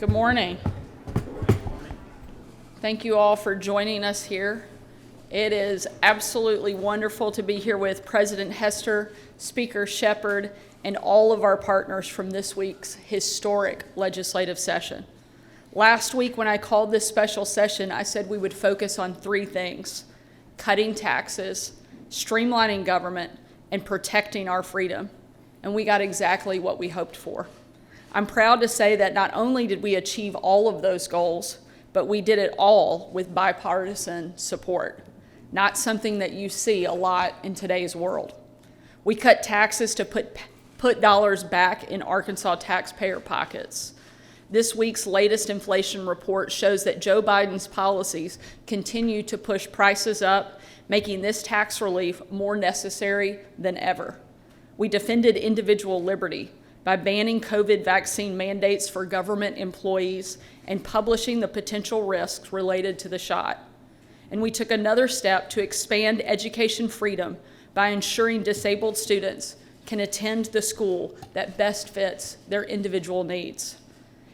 Good morning. Thank you all for joining us here. It is absolutely wonderful to be here with President Hester, Speaker Shepard, and all of our partners from this week's historic legislative session. Last week when I called this special session, I said we would focus on three things: cutting taxes, streamlining government, and protecting our freedom. And we got exactly what we hoped for. I'm proud to say that not only did we achieve all of those goals, but we did it all with bipartisan support, not something that you see a lot in today's world. We cut taxes to put dollars back in Arkansas taxpayer pockets. This week's latest inflation report shows that Joe Biden's policies continue to push prices up, making this tax relief more necessary than ever. We defended individual liberty by banning COVID vaccine mandates for government employees and publishing the potential risks related to the shot. And we took another step to expand education freedom by ensuring disabled students can attend the school that best fits their individual needs.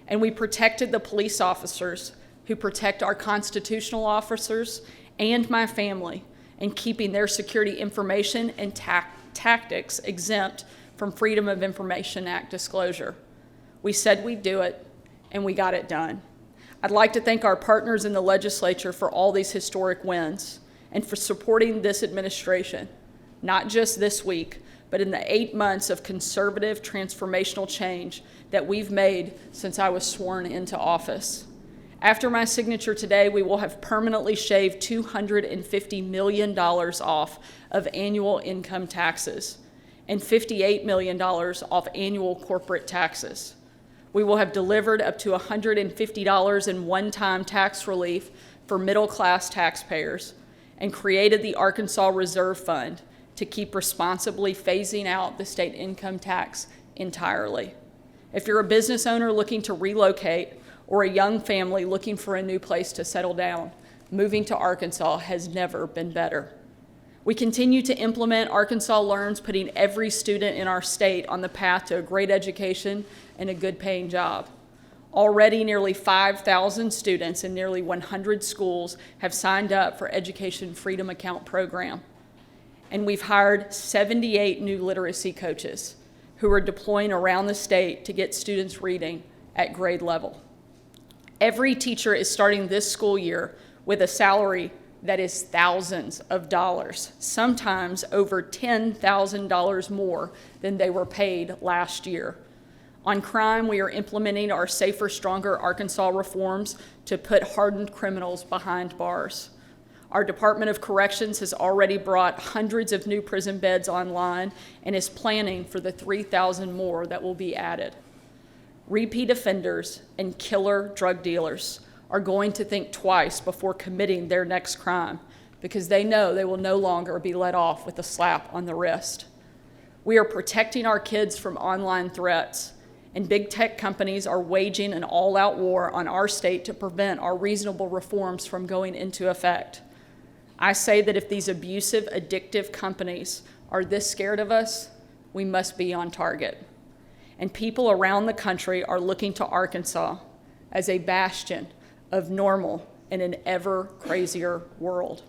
And we protected the police officers who protect our constitutional officers and my family, and keeping their security information and tactics exempt from Freedom of Information Act disclosure. We said we'd do it, and we got it done. I'd like to thank our partners in the legislature for all these historic wins and for supporting this administration, not just this week, but in the 8 months of conservative transformational change that we've made since I was sworn into office. After my signature today, we will have permanently shaved $250 million off of annual income taxes and $58 million off annual corporate taxes. We will have delivered up to $150 in one-time tax relief for middle-class taxpayers and created the Arkansas Reserve Fund to keep responsibly phasing out the state income tax entirely. If you're a business owner looking to relocate or a young family looking for a new place to settle down, moving to Arkansas has never been better. We continue to implement Arkansas Learns, putting every student in our state on the path to a great education and a good paying job. Already nearly 5,000 students in nearly 100 schools have signed up for Education Freedom Account program. And we've hired 78 new literacy coaches who are deploying around the state to get students reading at grade level. Every teacher is starting this school year with a salary that is thousands of dollars, sometimes over $10,000 more than they were paid last year. On crime, we are implementing our Safer, Stronger Arkansas reforms to put hardened criminals behind bars. Our Department of Corrections has already brought hundreds of new prison beds online and is planning for the 3,000 more that will be added. Repeat offenders and killer drug dealers are going to think twice before committing their next crime because they know they will no longer be let off with a slap on the wrist. We are protecting our kids from online threats, and big tech companies are waging an all-out war on our state to prevent our reasonable reforms from going into effect. I say that if these abusive, addictive companies are this scared of us, we must be on target. And people around the country are looking to Arkansas as a bastion of normal in an ever crazier world.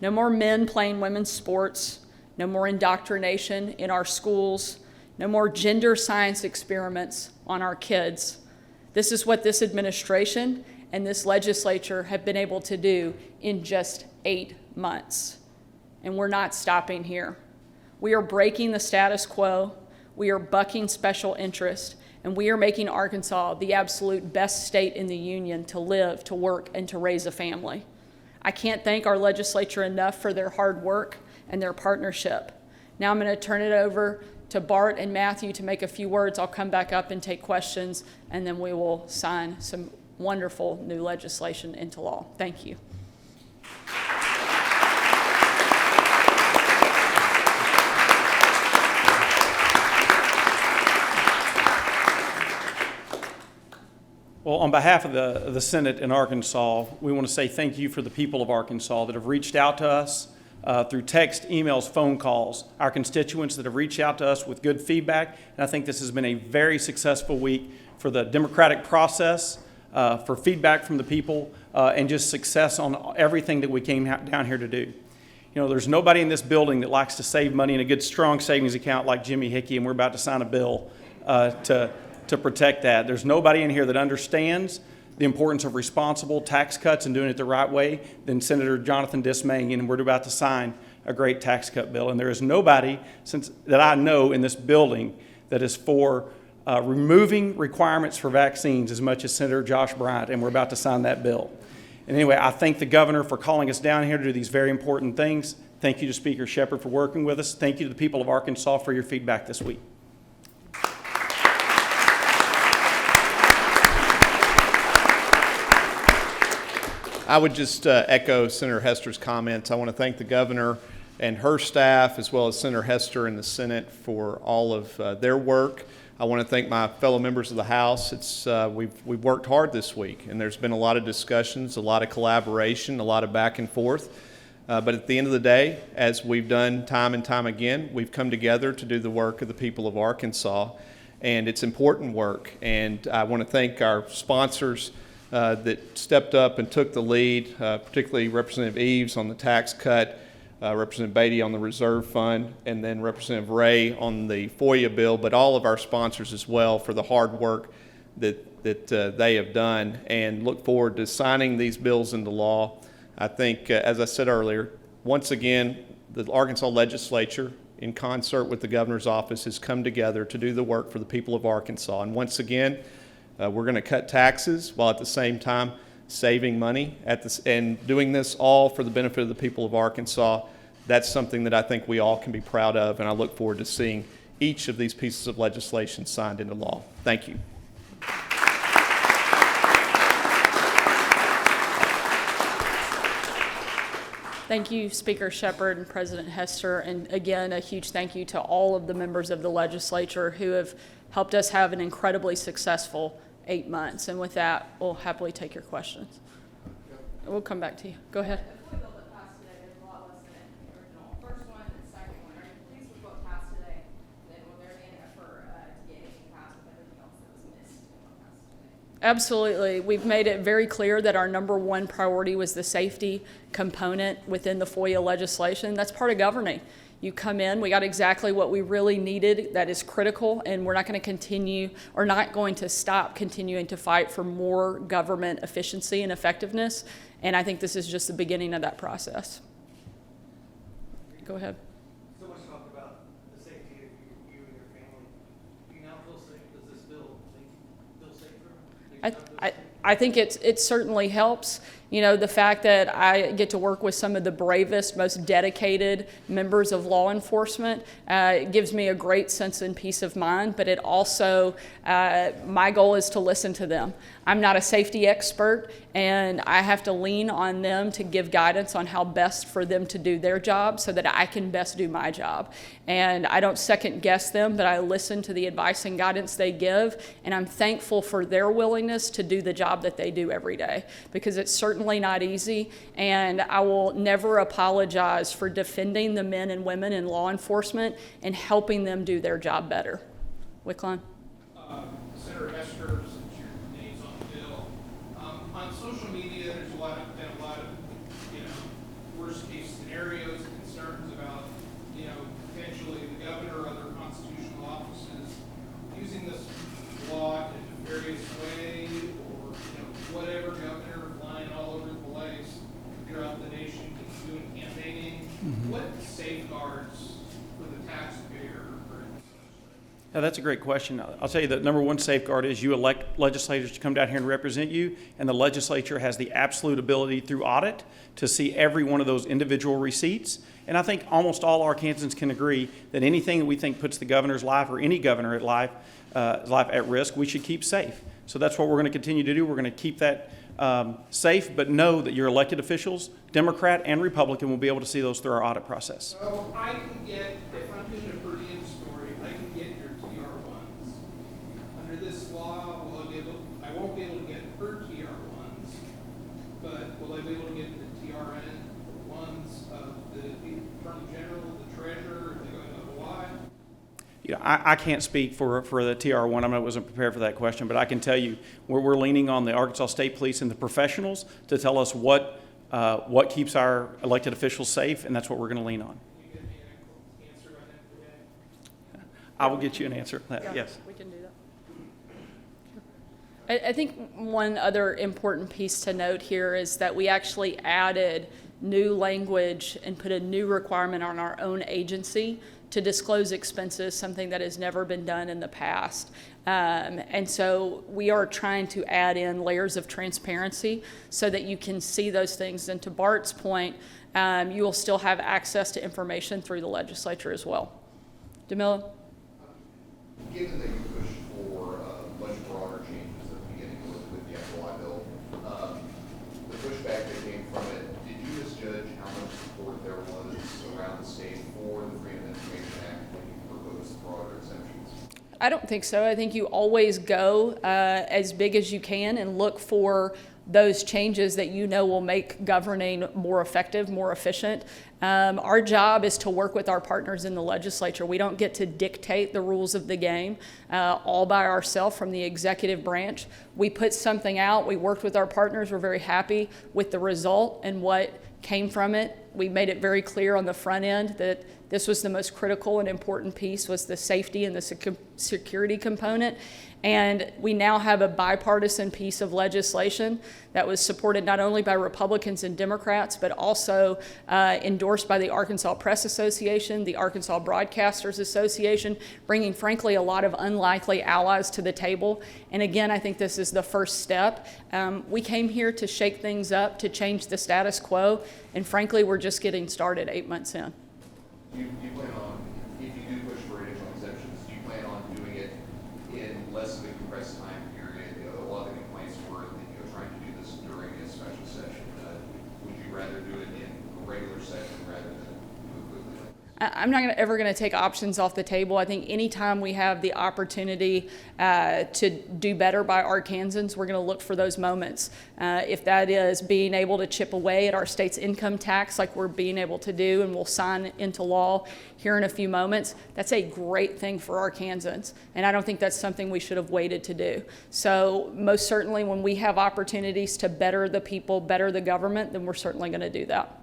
No more men playing women's sports, no more indoctrination in our schools, no more gender science experiments on our kids. This is what this administration and this legislature have been able to do in just 8 months. And we're not stopping here. We are breaking the status quo. We are bucking special interest, and we are making Arkansas the absolute best state in the union to live, to work, and to raise a family. I can't thank our legislature enough for their hard work and their partnership. Now I'm going to turn it over to Bart and Matthew to make a few words. I'll come back up and take questions, and then we will sign some wonderful new legislation into law. Thank you. Well, on behalf of the Senate in Arkansas, we want to say thank you for the people of Arkansas that have reached out to us through text, emails, phone calls, our constituents that have reached out to us with good feedback. And I think this has been a very successful week for the democratic process, for feedback from the people, and just success on everything that we came down here to do. You know, there's nobody in this building that likes to save money in a good, strong savings account like Jimmy Hickey, and we're about to sign a bill to protect that. There's nobody in here that understands the importance of responsible tax cuts and doing it the right way than Senator Jonathan Dismaying, and we're about to sign a great tax cut bill. And there is nobody that I know in this building that is for removing requirements for vaccines as much as Senator Josh Bryant, and we're about to sign that bill. And anyway, I thank the governor for calling us down here to do these very important things. Thank you to Speaker Shepard for working with us. Thank you to the people of Arkansas for your feedback this week. I would just echo Senator Hester's comments. I want to thank the governor and her staff, as well as Senator Hester in the Senate, for all of their work. I want to thank my fellow members of the House. We've worked hard this week, and there's been a lot of discussions, a lot of collaboration, a lot of back and forth. But at the end of the day, as we've done time and time again, we've come together to do the work of the people of Arkansas, and it's important work. And I want to thank our sponsors that stepped up and took the lead, particularly Representative Eves on the tax cut, Representative Beatty on the reserve fund, and then Representative Ray on the FOIA bill, but all of our sponsors as well for the hard work that they have done, and look forward to signing these bills into law. I think, as I said earlier, once again, the Arkansas legislature, in concert with the governor's office, has come together to do the work for the people of Arkansas. And once again, we're going to cut taxes while at the same time saving money and doing this all for the benefit of the people of Arkansas. That's something that I think we all can be proud of, and I look forward to seeing each of these pieces of legislation signed into law. Thank you. Thank you, Speaker Shepard and President Hester, and again, a huge thank you to all of the members of the legislature who have helped us have an incredibly successful 8 months. And with that, we'll happily take your questions. We'll come back to you. Go ahead. The FOIA bill that passed today is a lot less than the original first one and second one. Are you pleased with what passed today? And then will there be an effort to get anything passed with everything else that was missed in what passed today? Absolutely. We've made it very clear that our number one priority was the safety component within the FOIA legislation. That's part of governing. You come in, we got exactly what we really needed that is critical, and we're not going to continue or not going to stop continuing to fight for more government efficiency and effectiveness. And I think this is just the beginning of that process. Go ahead. So much talk about the safety of you and your family. Do you now feel safe? Does this bill make you feel safer? I think it certainly helps. You know, the fact that I get to work with some of the bravest, most dedicated members of law enforcement gives me a great sense and peace of mind, but it also, my goal is to listen to them. I'm not a safety expert, and I have to lean on them to give guidance on how best for them to do their job so that I can best do my job. And I don't second guess them, but I listen to the advice and guidance they give, and I'm thankful for their willingness to do the job that they do every day, because it's certainly not easy, and I will never apologize for defending the men and women in law enforcement and helping them do their job better. Wickline. Senator Hester, since your name's on the bill, on social media, there's been a lot of, worst case scenarios, concerns about, potentially the governor or other constitutional offices using this law in a nefarious way, or, whatever, governor flying all over the place throughout the nation, doing campaigning. Mm-hmm. What safeguards for the taxpayer are in this? Now, that's a great question. I'll tell you the number one safeguard is you elect legislators to come down here and represent you, and the legislature has the absolute ability through audit to see every one of those individual receipts. And I think almost all Arkansans can agree that anything that we think puts the governor's life or any governor at life at risk, we should keep safe. So that's what we're going to continue to do. We're going to keep that safe, but know that your elected officials, Democrat and Republican, will be able to see those through our audit process. So I can get, if I'm doing a per diem story, I can get your TR1s. Under this law, I won't be able to get her TR1s, but will I be able to get the TRN ones of the Attorney General, the Treasurer, if they go to Hawaii? you know, I can't speak for the TR1. I wasn't prepared for that question, but I can tell you we're leaning on the Arkansas State Police and the professionals to tell us what keeps our elected officials safe, and that's what we're going to lean on. You get me an answer by then today? I will get you an answer. Yeah, Yes. we can do that. I think one other important piece to note here is that we actually added new language and put a new requirement on our own agency to disclose expenses, something that has never been done in the past. And so we are trying to add in layers of transparency so that you can see those things. And to Bart's point, you will still have access to information through the legislature as well. DeMillo? Given that you pushed for much broader changes at the beginning with the FOIA bill, the pushback that came from it, did you misjudge how much support there was around the state for the Freedom of Information Act when you proposed broader exemptions? I don't think so. I think you always go as big as you can and look for those changes that you know will make governing more effective, more efficient. Our job is to work with our partners in the legislature. We don't get to dictate the rules of the game all by ourselves from the executive branch. We put something out, we worked with our partners, we're very happy with the result and what came from it. We made it very clear on the front end that this was the most critical and important piece, was the safety and the security component. And we now have a bipartisan piece of legislation that was supported not only by Republicans and Democrats, but also endorsed by the Arkansas Press Association, the Arkansas Broadcasters Association, bringing, frankly, a lot of unlikely allies to the table. And again, I think this is the first step. We came here to shake things up, to change the status quo, and frankly, we're just getting started 8 months in. Do you plan on, if you do push for additional exemptions, do you plan on doing it in less of a compressed time period? You know, a lot of the complaints were that you're trying to do this during a special session. Would you rather do it in a regular session rather than move quickly like this? I'm not ever going to take options off the table. I think anytime we have the opportunity to do better by Arkansans, we're going to look for those moments. If that is being able to chip away at our state's income tax like we're being able to do and we'll sign into law here in a few moments, that's a great thing for Arkansans. And I don't think that's something we should have waited to do. So most certainly when we have opportunities to better the people, better the government, then we're certainly going to do that.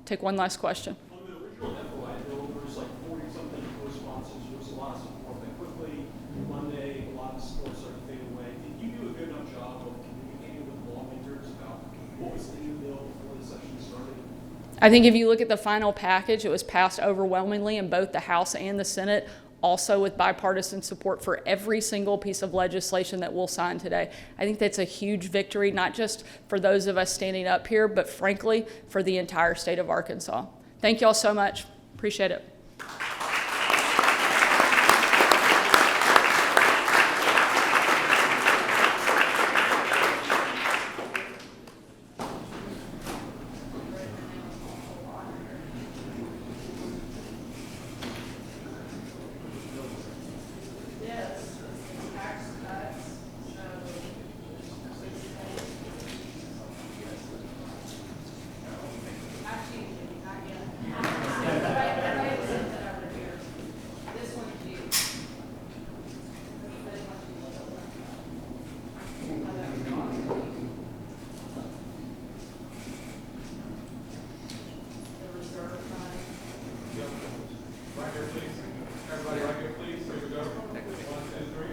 Take one last question. On the original FOIA bill, there was like 40-something responses. There was a lot of support. But quickly, Monday, a lot of support started to fade away. Did you do a good enough job of communicating with lawmakers about what was in the bill before the session started? I think if you look at the final package, it was passed overwhelmingly in both the House and the Senate, also with bipartisan support for every single piece of legislation that we'll sign today. I think that's a huge victory, not just for those of us standing up here, but frankly, for the entire state of Arkansas. Thank you all so much. Appreciate it. Right here, please. Everybody right here, please. Here we go. 1, 2, 3.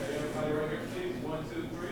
Okay, everybody right here, please. 1, 2, 3.